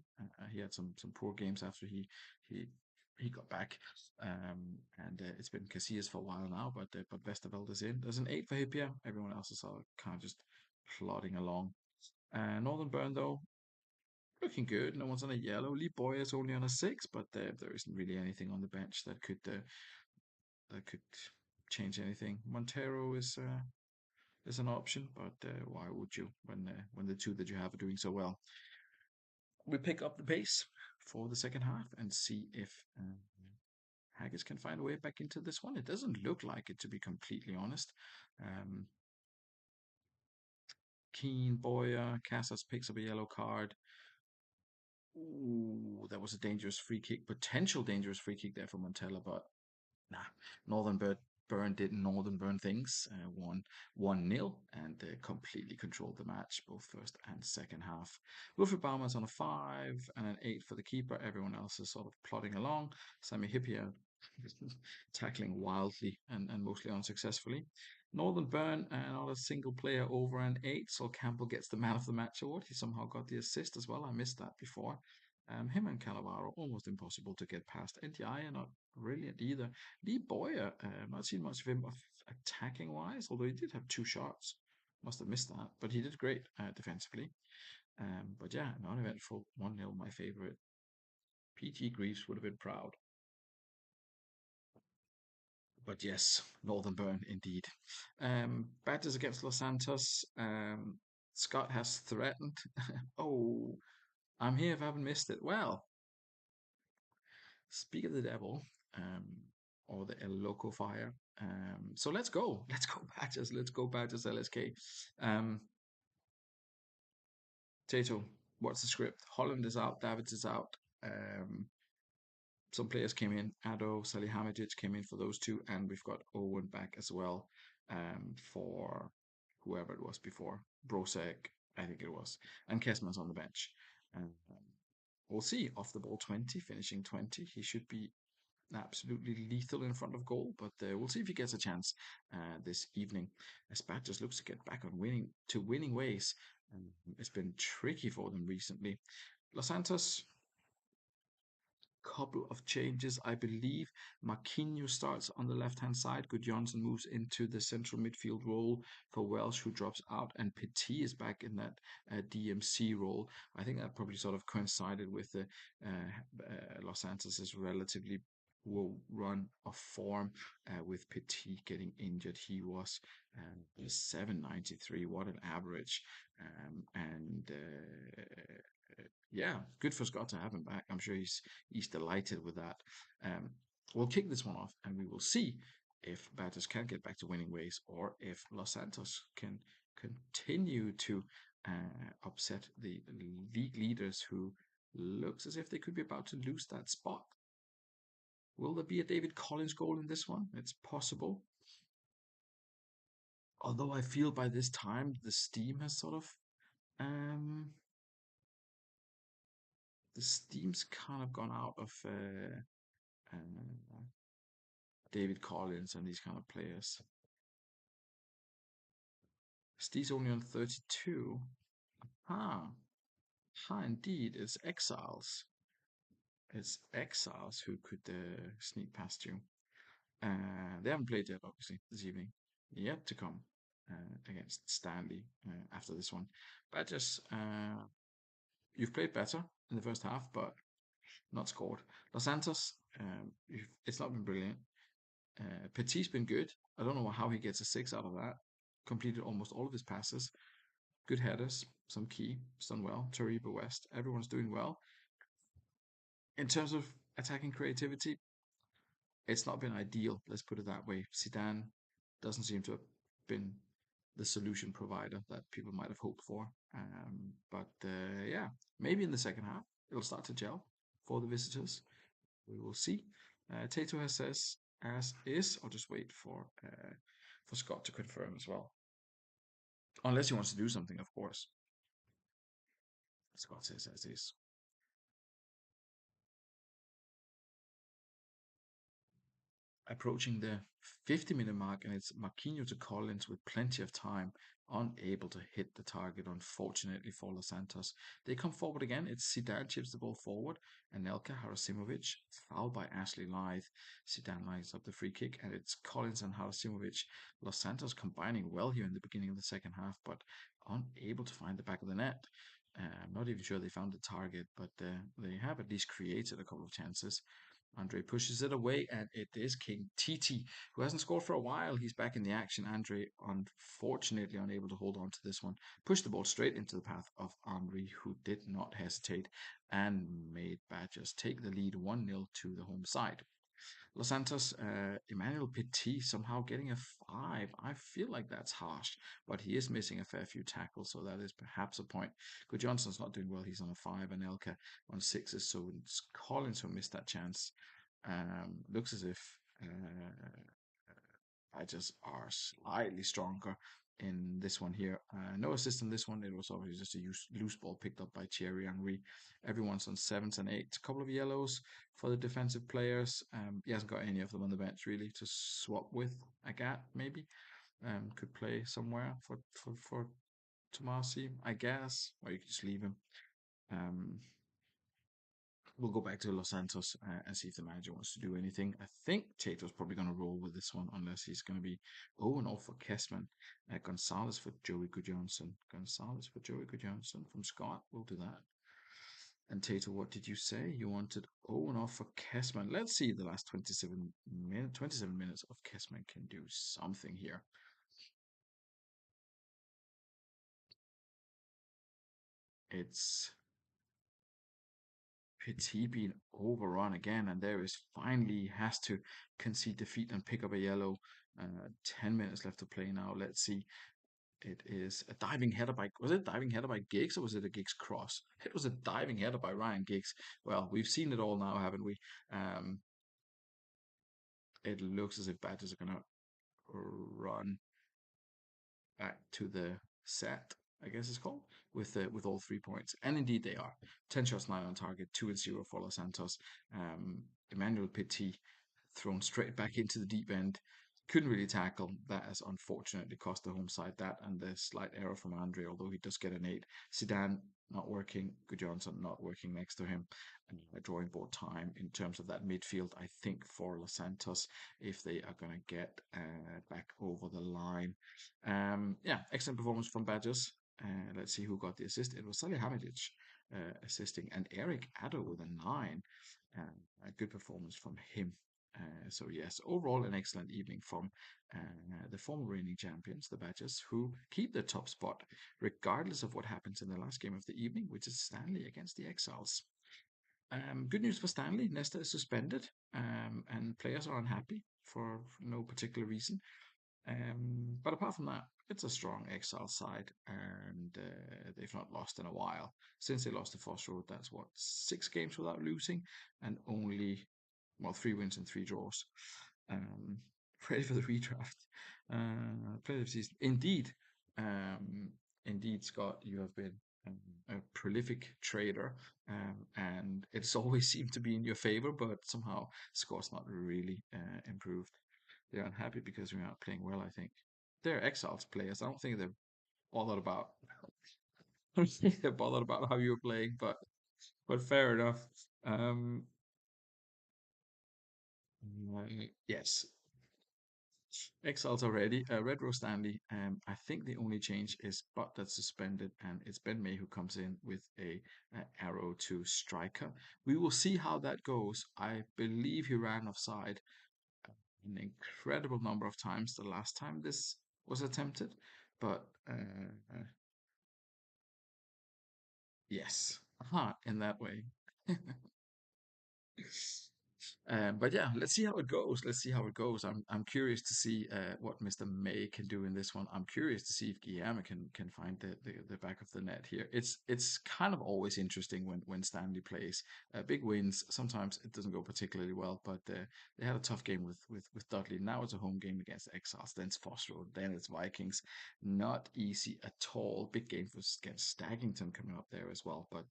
He had some poor games after he he got back, and it's been Casillas for a while now. But Westerveld is in. There's an 8 for Hippier. Everyone else is all kind of just plodding along. Northern Burn though looking good. No one's on a yellow. Lee Boy is only on a 6, but there isn't really anything on the bench that could change anything. Montero is an option, but why would you when the two that you have are doing so well? We pick up the pace for the second half and see if Haggis can find a way back into this one. It doesn't look like it, to be completely honest. Um, Keen, Boyer, Casas picks up a yellow card. Ooh, that was a dangerous free kick, potential dangerous free kick there for Montella, but nah, Northern Burn did Northern Burn things. Won 1-0 and completely controlled the match, both first and second half. Wilfried Bauman's on a 5 and an 8 for the keeper. Everyone else is sort of plodding along. Sammy Hippier tackling wildly and mostly unsuccessfully. Northern Burn, not a single player over an 8. So Campbell gets the man of the match award. He somehow got the assist as well. I missed that before. Him and Calavaro almost impossible to get past. NTI are not brilliant either. Lee Boyer, not seen much of him attacking wise, although he did have 2 shots. Must have missed that, but he did great defensively. But yeah, non-eventful 1-0, my favorite. PT Greaves would have been proud. But yes, Northern Burn indeed. Badgers against Los Santos. Scott has threatened. Oh, I'm here if I haven't missed it. Well, speak of the devil, or the El Loco Fire. So let's go. Let's go Badgers. Let's go Badgers LSK. Um, Tato, what's the script? Holland is out. Davids is out. Some players came in. Ado, Salihamidzic came in for those two, and we've got Owen back as well for whoever it was before. Brosek, I think it was. And Kessman's on the bench. And we'll see. Off the ball 20, finishing 20. He should be absolutely lethal in front of goal, but we'll see if he gets a chance this evening. Espat just looks to get back on winning ways. It's been tricky for them recently. Los Santos, couple of changes, I believe. Marquinhos starts on the left-hand side. Good Johnson moves into the central midfield role for Welsh, who drops out, and Petit is back in that DMC role. I think that probably sort of coincided with the Los Santos's relatively poor run of form with Petit getting injured. He was 793. What an average! And yeah, good for Scott to have him back. I'm sure he's delighted with that. Um, we'll kick this one off, and we will see if Batters can get back to winning ways, or if Los Santos can continue to upset the league leaders, who looks as if they could be about to lose that spot. Will there be a David Collins goal in this one? It's possible. Although I feel by this time the steam has sort of um, the steam's kind of gone out of uh, David Collins and these kind of players. Steve's only on 32. Ah, indeed, it's Exiles. It's Exiles who could sneak past you. They haven't played yet, obviously, this evening. Yet to come against Stanley after this one. But just you've played better in the first half, but not scored. Los Santos, it's not been brilliant. Petit's been good. I don't know how he gets a 6 out of that. Completed almost all of his passes. Good headers, some key, he's done well. Tariba West, everyone's doing well. In terms of attacking creativity, it's not been ideal, let's put it that way. Zidane doesn't seem to have been the solution provider that people might have hoped for. But yeah, maybe in the second half, it'll start to gel for the visitors. We will see. Tato has says as is. I'll just wait for Scott to confirm as well. Unless he wants to do something, of course. Scott says as is. Approaching the 50-minute mark, and it's Marquinhos to Collins with plenty of time, unable to hit the target, unfortunately for Los Santos. They come forward again. It's Zidane chips the ball forward, and Nelka Harasimovic, fouled by Ashley Lythe. Zidane lines up the free kick, and it's Collins and Harasimovic. Los Santos combining well here in the beginning of the second half, but unable to find the back of the net. I'm not even sure they found the target, but they have at least created a couple of chances. Andre pushes it away, and it is King Titi, who hasn't scored for a while. He's back in the action. Andre, unfortunately, unable to hold on to this one. Pushed the ball straight into the path of Henri, who did not hesitate and made Badgers take the lead 1-0 to the home side. Los Santos, Emmanuel Petit somehow getting a 5. I feel like that's harsh, but he is missing a fair few tackles, so that is perhaps a point. Good Johnson's not doing well. He's on a 5, and Elka on 6s, so it's Collins who missed that chance. Looks as if Badgers are slightly stronger in this one here. No assist in this one. It was obviously just a loose ball picked up by Thierry Henry. Everyone's on 7s and 8s. A couple of yellows for the defensive players. He hasn't got any of them on the bench really to swap with. Agat maybe could play somewhere for Tomasi, I guess, or you could just leave him. Um, we'll go back to Los Santos and see if the manager wants to do anything. I think Tato's probably going to roll with this one unless he's going to be 0-0 for Kessman. Gonzalez for Joey Goodjohnson. Gonzalez for Joey Goodjohnson from Scott. We'll do that. And Tato, what did you say? You wanted 0-0 for Kessman. Let's see the last 27 minutes of Kessman can do something here. It's Petit being overrun again, and there is finally has to concede defeat and pick up a yellow. 10 minutes left to play now. Let's see. It is a diving header by, was it a diving header by Giggs or was it a Giggs cross? It was a diving header by Ryan Giggs. Well, we've seen it all now, haven't we? It looks as if Badgers are going to run back to the set. I guess it's called, with all 3 points. And indeed they are. 10 shots, 9 on target, 2 and 0 for Los Santos. Emmanuel Petit thrown straight back into the deep end. Couldn't really tackle. That has unfortunately cost the home side that and the slight error from Andre, although he does get an 8. Zidane not working. Good Johnson not working next to him. Drawing board time in terms of that midfield, I think, for Los Santos if they are going to get back over the line. Yeah, excellent performance from Badgers. Let's see who got the assist. It was Salihamidzic assisting, and Eric Addo with a 9. A good performance from him. So yes, overall an excellent evening from the former reigning champions, the Badgers, who keep their top spot regardless of what happens in the last game of the evening, which is Stanley against the Exiles. Good news for Stanley. Nesta is suspended, and players are unhappy for no particular reason. But apart from that, it's a strong Exile side, and they've not lost in a while. Since they lost to Foss Road, that's what, 6 games without losing, and only, well, 3 wins and 3 draws. Um, ready for the redraft. Player of the season. Indeed. Um, indeed, Scott, you have been a prolific trader, and it's always seemed to be in your favor, but somehow score's not really improved. They're unhappy because we're not playing well, I think. They're Exiles players. I don't think they're bothered about I don't think they're bothered about how you're playing, but fair enough. Um, yes, Exiles already. Red Rose Stanley. I think the only change is Butt that's suspended, and it's Ben May who comes in with a arrow to striker. We will see how that goes. I believe he ran offside an incredible number of times the last time this was attempted, but yes, in that way. But yeah, let's see how it goes. Let's see how it goes. I'm curious to see what Mr. May can do in this one. I'm curious to see if Guillermo can find the back of the net here. It's kind of always interesting when Stanley plays. Big wins. Sometimes it doesn't go particularly well, but they had a tough game with Dudley. Now it's a home game against Exiles. Then it's Foster Road. Then it's Vikings. Not easy at all. Big game against Staggington coming up there as well. But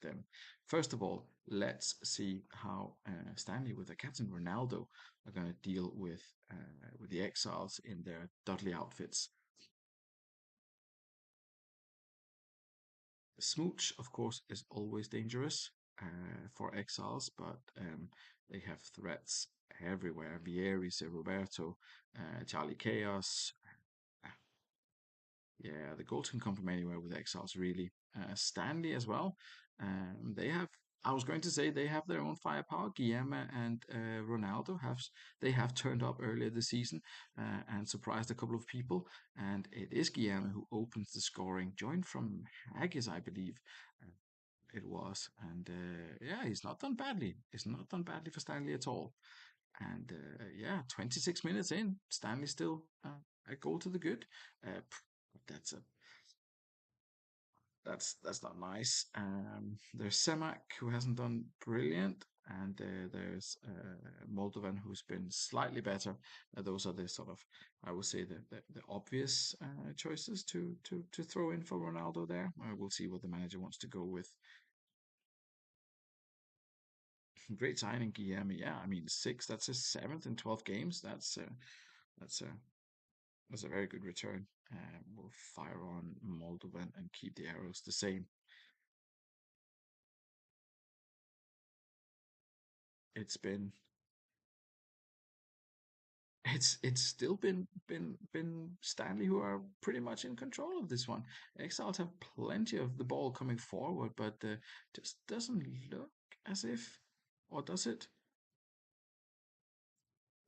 first of all, let's see how Stanley with the captain Ronaldo are going to deal with the Exiles in their Dudley outfits. Smooch, of course, is always dangerous for Exiles, but they have threats everywhere. Vieri, Roberto, Charlie Chaos. Yeah, the goals can come from anywhere with Exiles, really. Stanley as well. They have. I was going to say they have their own firepower. Guillermo and Ronaldo they have turned up earlier this season and surprised a couple of people. And it is Guillermo who opens the scoring, joined from Haggis, I believe. Uh, it was, and yeah, he's not done badly. He's not done badly for Stanley at all. And yeah, 26 minutes in, Stanley still a goal to the good. That's a that's not nice. There's Semak who hasn't done brilliant, and there's Moldovan who's been slightly better. Those are the sort of, I would say, the obvious choices to throw in for Ronaldo there. We'll see what the manager wants to go with. Great signing, Guillermo. Yeah, I mean six. That's his seventh in 12 games. That's a that's a very good return. We'll fire on Moldovan and keep the arrows the same. It's been it's still been Stanley who are pretty much in control of this one. Exiles have plenty of the ball coming forward, but just doesn't look as if, or does it?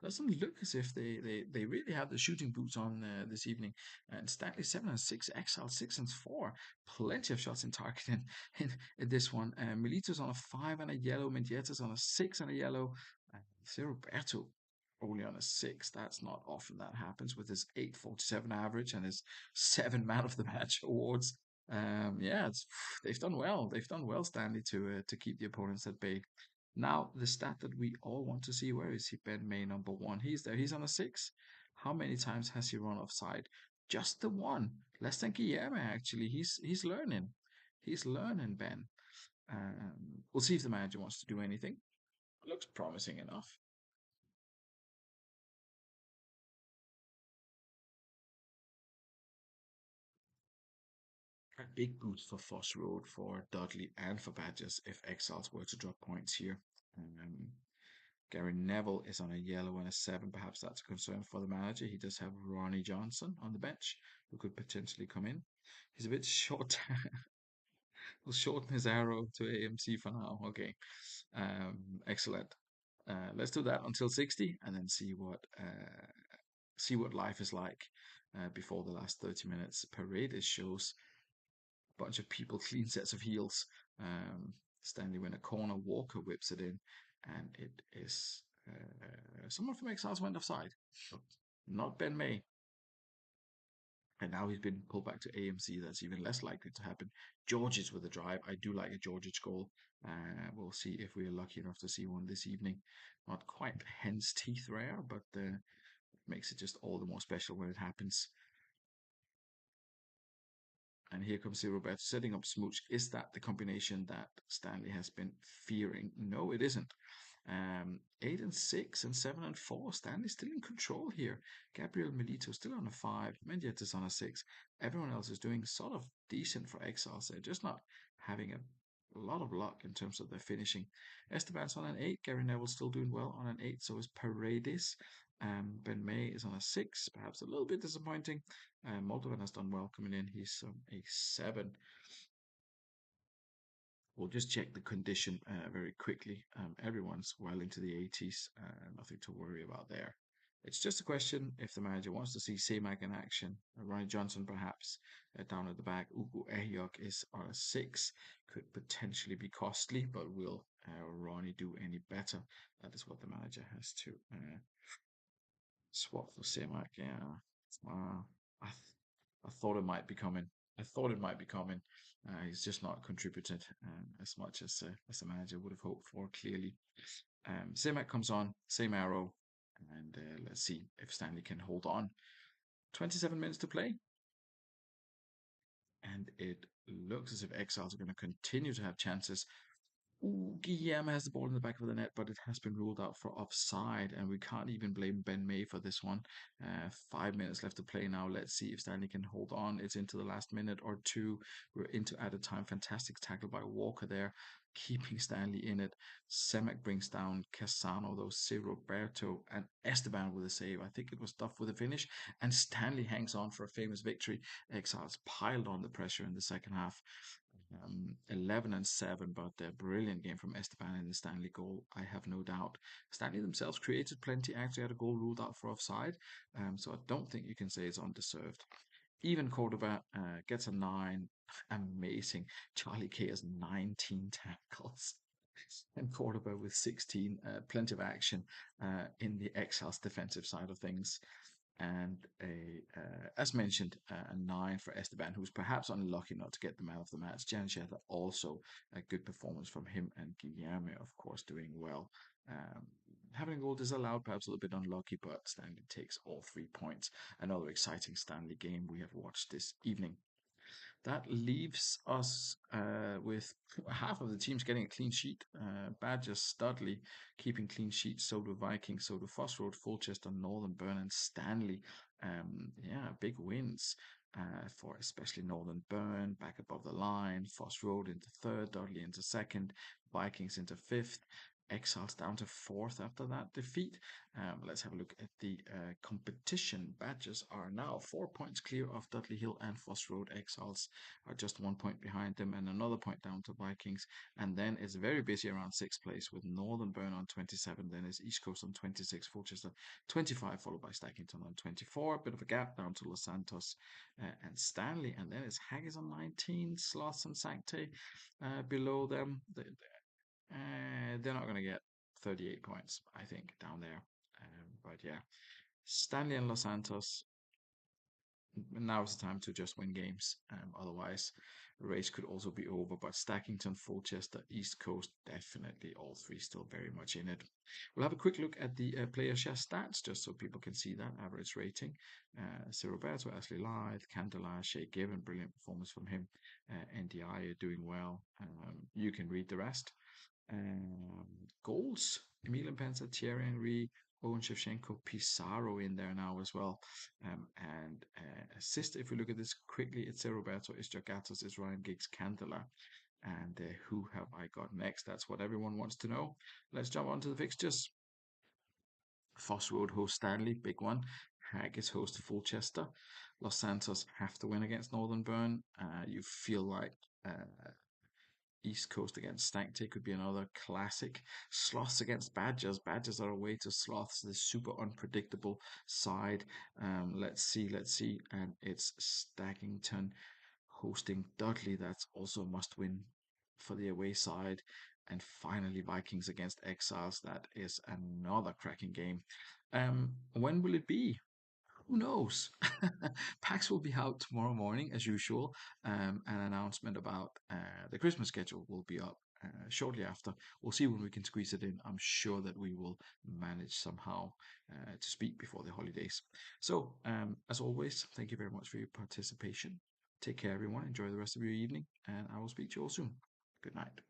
Doesn't look as if they really have the shooting boots on this evening. And Stanley 7 and 6, Exile 6 and 4. Plenty of shots in target in this one. Milito's on a 5 and a yellow. Mendietta's on a 6 and a yellow. Roberto only on a 6. That's not often that happens with his 847 average and his 7 man of the match awards. Yeah, they've done well. They've done well, Stanley, to keep the opponents at bay. Now, the stat that we all want to see, where is he? Ben May, number 1. He's there. He's on a 6. How many times has he run offside? Just the one, less than Guillermo actually. He's learning. He's learning, Ben. We'll see if the manager wants to do anything. Looks promising enough. A big boost for Foss Road, for Dudley, and for Badgers if Exiles were to drop points here. Um, Gary Neville is on a yellow and a 7. Perhaps that's a concern for the manager. He does have Ronnie Johnson on the bench who could potentially come in. He's a bit short. We'll shorten his arrow to AMC for now. Okay. Excellent. Let's do that until 60 and then see what life is like before the last 30 minutes. Parade shows a bunch of people, clean sets of heels. Stanley in a corner, Walker whips it in, and it is someone from Exiles went offside. Not Ben May. And now he's been pulled back to AMC. That's even less likely to happen. Georges with a drive. I do like a Georges goal. We'll see if we're lucky enough to see one this evening. Not quite hen's teeth rare, but makes it just all the more special when it happens. And here comes the Roberto setting up Smooch. Is that the combination that Stanley has been fearing? No, it isn't. 8 and 6 and 7 and 4. Stanley's still in control here. Gabriel Milito still on a 5. Mendiet is on a 6. Everyone else is doing sort of decent for Exiles. They're just not having a lot of luck in terms of their finishing. Esteban's on an 8. Gary Neville's still doing well on an 8. So is Paredes. Ben May is on a 6. Perhaps a little bit disappointing. Moldovan has done well coming in. He's a 7. We'll just check the condition very quickly. Everyone's well into the 80s. Nothing to worry about there. It's just a question if the manager wants to see Semak in action. Ronnie Johnson, perhaps, down at the back. Ugo Ehyok is on a 6. Could potentially be costly, but will Ronnie do any better? That is what the manager has to swap for Semak. Yeah. I, I thought it might be coming. I thought it might be coming. He's just not contributed as much as the manager would have hoped for. Clearly, Simak comes on, same arrow, and let's see if Stanley can hold on. 27 minutes to play, and it looks as if Exiles are going to continue to have chances. Ooh, Guillaume has the ball in the back of the net, but it has been ruled out for offside, and we can't even blame Ben May for this one. 5 minutes left to play now. Let's see if Stanley can hold on. It's into the last minute or two. We're into added time. Fantastic tackle by Walker there, keeping Stanley in it. Semek brings down Casano, though, C. Roberto, and Esteban with a save. I think it was Duff with a finish, and Stanley hangs on for a famous victory. Exiles piled on the pressure in the second half. 11 and 7, but a brilliant game from Esteban in the Stanley goal, I have no doubt. Stanley themselves created plenty, actually had a goal ruled out for offside, so I don't think you can say it's undeserved. Even Cordoba gets a 9. Amazing. Charlie K has 19 tackles. And Cordoba with 16. Plenty of action in the Exiles defensive side of things, and as mentioned, a 9 for Esteban, who's perhaps unlucky not to get the man of the match. Jancheta also a good performance from him, and Guillermo, of course, doing well. Um, Having a goal disallowed, perhaps a little bit unlucky, but Stanley takes all 3 points. Another exciting Stanley game we have watched this evening. That leaves us with half of the teams getting a clean sheet. Badgers, Studley keeping clean sheets. So do Vikings, so do Foss Road, Fulchester, Northern Burn, and Stanley. Yeah, big wins for especially Northern Burn, back above the line. Foss Road into third, Dudley into second, Vikings into fifth. Exiles down to fourth after that defeat. Let's have a look at the competition. Badgers are now 4 points clear of Dudley Hill and Foss Road. Exiles are just 1 point behind them and another point down to Vikings. And then it's very busy around sixth place with Northern Burn on 27. Then it's East Coast on 26, Fulchester 25, followed by Stackington on 24. A bit of a gap down to Los Santos and Stanley. And then it's Haggis on 19, Sloss and Sancte below them. They're not going to get 38 points, I think, down there. But yeah, Stanley and Los Santos now is the time to just win games. Otherwise, the race could also be over. But Stackington, Fulchester, East Coast, definitely all three still very much in it. We'll have a quick look at the player share stats just so people can see that average rating. Roberto, Ashley Lythe, Candela, Shay Given, brilliant performance from him. NDI are doing well. You can read the rest. Um, Goals, Emilian Penza, Thierry Henry, Owen Shevchenko, Pizarro in there now as well. And assist, if we look at this quickly, it's Roberto, it's Jagatos, it's Ryan Giggs, Candela. And who have I got next? That's what everyone wants to know. Let's jump on to the fixtures. Foss Road host Stanley, big one. Haggis host Fulchester. Los Santos have to win against Northern Burn. You feel like East Coast against Stank could be another classic. Sloths against Badgers. Badgers are away to Sloths, the super unpredictable side. Let's see. And it's Stackington hosting Dudley. That's also a must win for the away side. And finally, Vikings against Exiles. That is another cracking game. When will it be? Who knows? PAX will be out tomorrow morning, as usual. An announcement about the Christmas schedule will be up shortly after. We'll see when we can squeeze it in. I'm sure that we will manage somehow to speak before the holidays. So, as always, thank you very much for your participation. Take care, everyone. Enjoy the rest of your evening, and I will speak to you all soon. Good night.